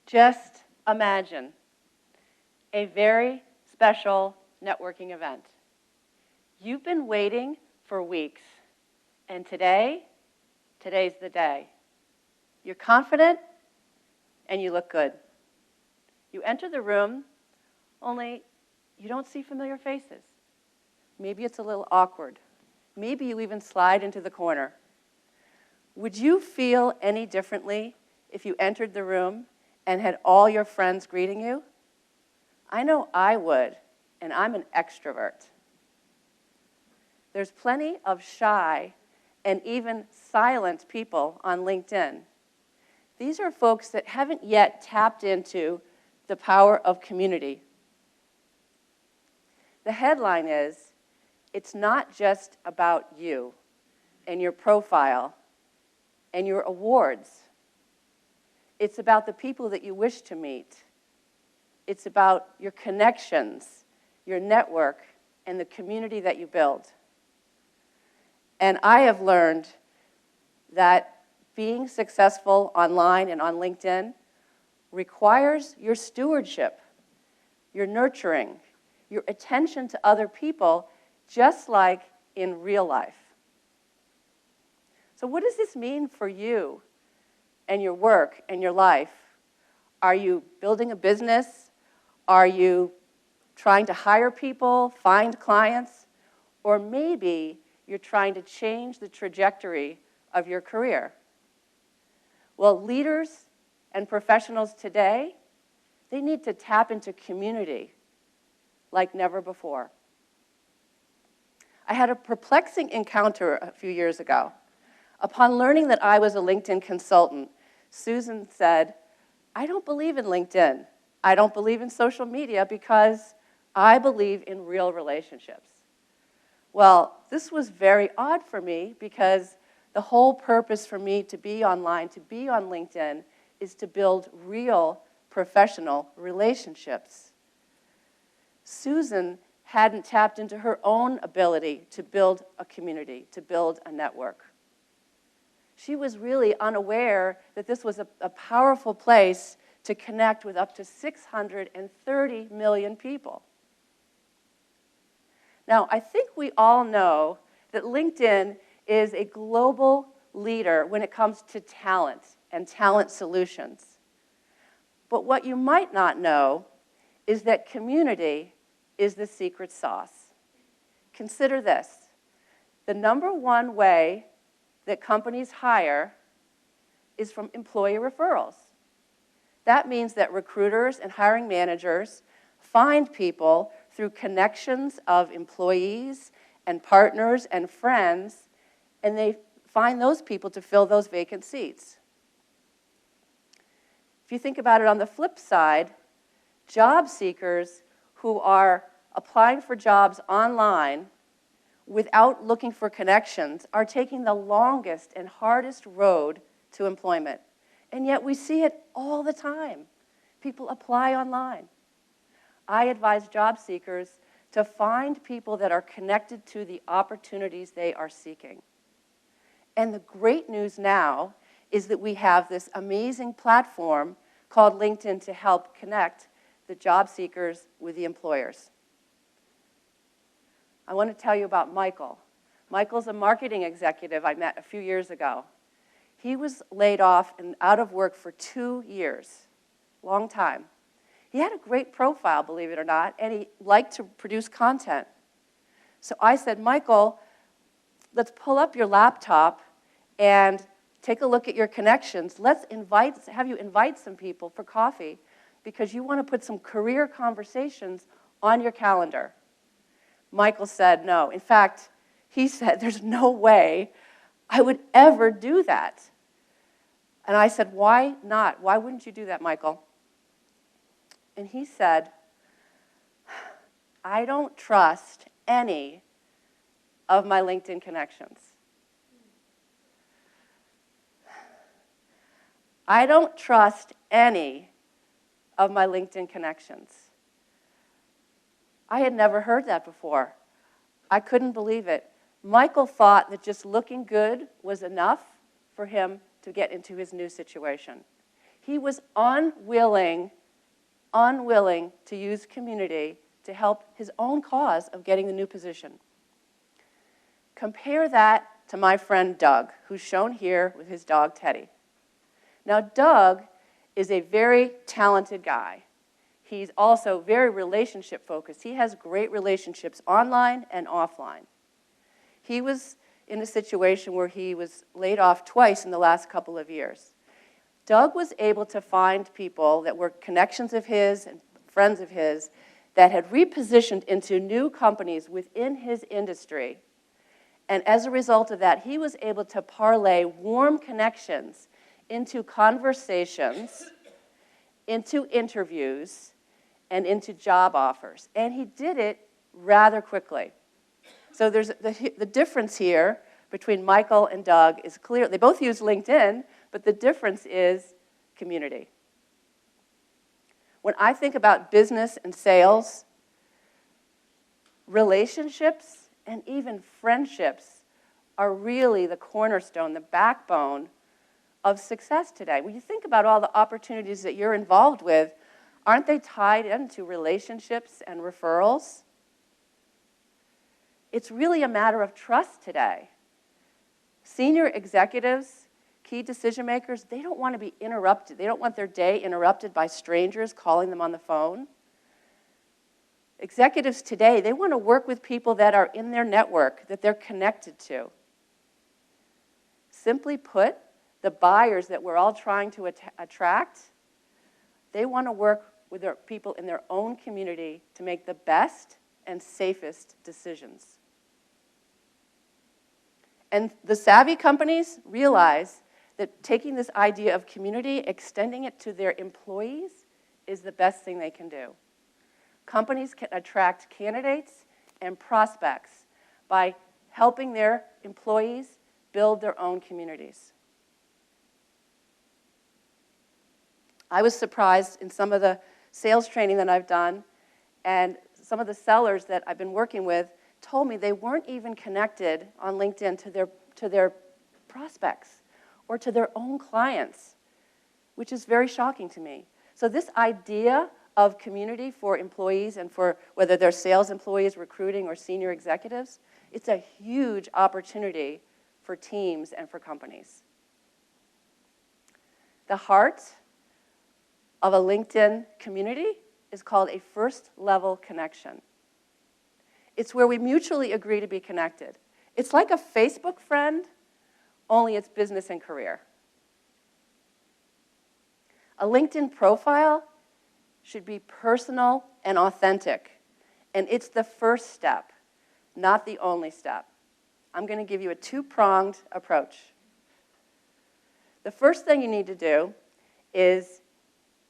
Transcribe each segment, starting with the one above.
Just imagine a very special networking event. You've been waiting for weeks, and today's the day. You're confident, and you look good. You enter the room, only you don't see familiar faces. Maybe it's a little awkward. Maybe you even slide into the corner. Would you feel any differently if you entered the room and had all your friends greeting you? I know I would, and I'm an extrovert. There's plenty of shy and even silent people on LinkedIn. These are folks that haven't yet tapped into the power of community. The headline is, it's not just about you and your profile and your awards. It's about the people that you wish to meet. It's about your connections, your network, and the community that you build. And I have learned that being successful online and on LinkedIn requires your stewardship, your nurturing, your attention to other people, just like in real life. So what does this mean for you and your work and your life? Are you building a business? Are you trying to hire people, find clients? Or maybe you're trying to change the trajectory of your career. Well, leaders and professionals today, they need to tap into community like never before. I had a perplexing encounter a few years ago. Upon learning that I was a LinkedIn consultant, Susan said, I don't believe in LinkedIn. I don't believe in social media because I believe in real relationships. Well, this was very odd for me because the whole purpose for me to be online, to be on LinkedIn, is to build real professional relationships. Susan hadn't tapped into her own ability to build a community, to build a network. She was really unaware that this was a powerful place to connect with up to 630 million people. Now, I think we all know that LinkedIn is a global leader when it comes to talent and talent solutions. But what you might not know is that community is the secret sauce. Consider this. The number one way that companies hire is from employee referrals. That means that recruiters and hiring managers find people through connections of employees and partners and friends, and they find those people to fill those vacant seats. If you think about it on the flip side, job seekers who are applying for jobs online without looking for connections are taking the longest and hardest road to employment. And yet we see it all the time. People apply online. I advise job seekers to find people that are connected to the opportunities they are seeking. And the great news now is that we have this amazing platform called LinkedIn to help connect the job seekers with the employers. I want to tell you about Michael. Michael's a marketing executive I met a few years ago. He was laid off and out of work for 2 years, long time. He had a great profile, believe it or not, and he liked to produce content. So I said, Michael, let's pull up your laptop and take a look at your connections. Let's have you invite some people for coffee because you want to put some career conversations on your calendar. Michael said no. In fact, he said, there's no way I would ever do that. And I said, why not? Why wouldn't you do that, Michael? And he said, I don't trust any of my LinkedIn connections. I don't trust any of my LinkedIn connections. I had never heard that before. I couldn't believe it. Michael thought that just looking good was enough for him to get into his new situation. He was unwilling to use community to help his own cause of getting the new position. Compare that to my friend Doug, who's shown here with his dog Teddy. Now, Doug is a very talented guy. He's also very relationship focused. He has great relationships online and offline. He was in a situation where he was laid off twice in the last couple of years. Doug was able to find people that were connections of his and friends of his that had repositioned into new companies within his industry. And as a result of that, he was able to parlay warm connections into conversations, into interviews, and into job offers. And he did it rather quickly. So there's the difference here between Michael and Doug is clear. They both use LinkedIn, but the difference is community. When I think about business and sales, relationships and even friendships are really the cornerstone, the backbone of success today. When you think about all the opportunities that you're involved with, aren't they tied into relationships and referrals? It's really a matter of trust today. Senior executives, key decision makers, they don't want to be interrupted. They don't want their day interrupted by strangers calling them on the phone. Executives today, they want to work with people that are in their network, that they're connected to. Simply put, the buyers that we're all trying to attract, they want to work with their people in their own community to make the best and safest decisions. And the savvy companies realize that taking this idea of community, extending it to their employees, is the best thing they can do. Companies can attract candidates and prospects by helping their employees build their own communities. I was surprised in some of the sales training that I've done, and some of the sellers that I've been working with told me they weren't even connected on LinkedIn to their prospects or to their own clients, which is very shocking to me. So this idea of community for employees and for whether they're sales employees, recruiting, or senior executives, it's a huge opportunity for teams and for companies. The heart of a LinkedIn community is called a first-level connection. It's where we mutually agree to be connected. It's like a Facebook friend, only it's business and career. A LinkedIn profile should be personal and authentic, and it's the first step, not the only step. I'm going to give you a two-pronged approach. The first thing you need to do is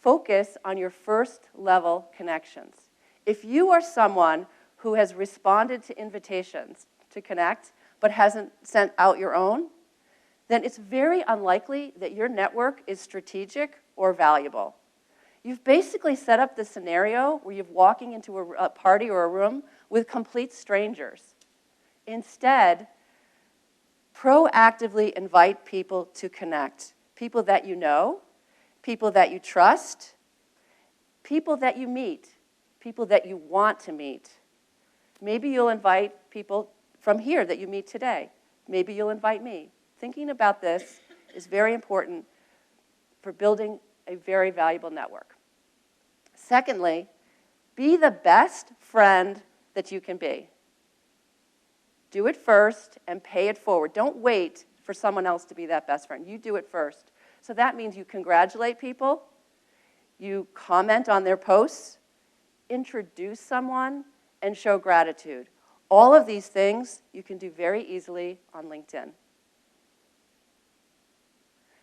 focus on your first-level connections. If you are someone who has responded to invitations to connect but hasn't sent out your own, then it's very unlikely that your network is strategic or valuable. You've basically set up the scenario where you're walking into a party or a room with complete strangers. Instead, proactively invite people to connect. People that you know, people that you trust, people that you meet, people that you want to meet. Maybe you'll invite people from here that you meet today. Maybe you'll invite me. Thinking about this is very important for building a very valuable network. Secondly, be the best friend that you can be. Do it first and pay it forward. Don't wait for someone else to be that best friend. You do it first. So that means you congratulate people, you comment on their posts, introduce someone, and show gratitude. All of these things you can do very easily on LinkedIn.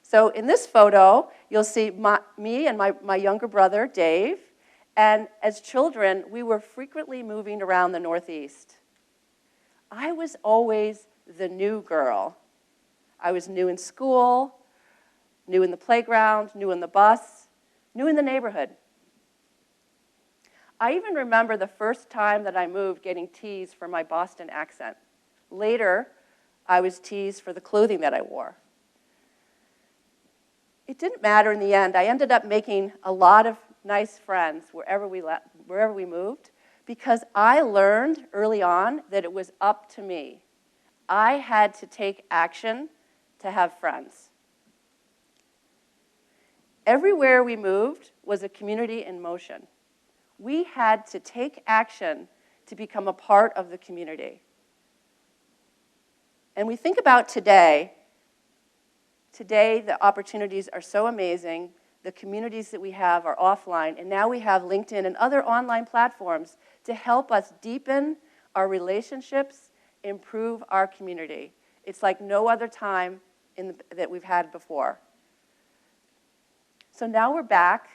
So in this photo, you'll see me and my younger brother, Dave. And as children, we were frequently moving around the Northeast. I was always the new girl. I was new in school, new in the playground, new in the bus, new in the neighborhood. I even remember the first time that I moved getting teased for my Boston accent. Later, I was teased for the clothing that I wore. it didn't matter in the end. I ended up making a lot of nice friends wherever we moved, because I learned early on that it was up to me. I had to take action to have friends. Everywhere we moved was a community in motion. We had to take action to become a part of the community. And we think about today. Today, the opportunities are so amazing. The communities that we have are offline, and now we have LinkedIn and other online platforms to help us deepen our relationships, improve our community. It's like no other time that we've had before. So now we're back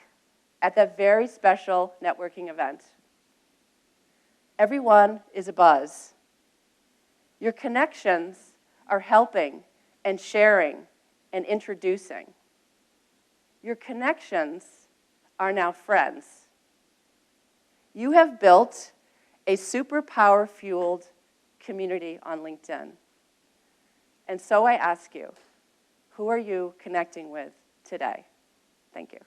at that very special networking event. Everyone is abuzz. Your connections are helping and sharing and introducing. Your connections are now friends. You have built a superpower-fueled community on LinkedIn. And so I ask you, who are you connecting with today? Thank you.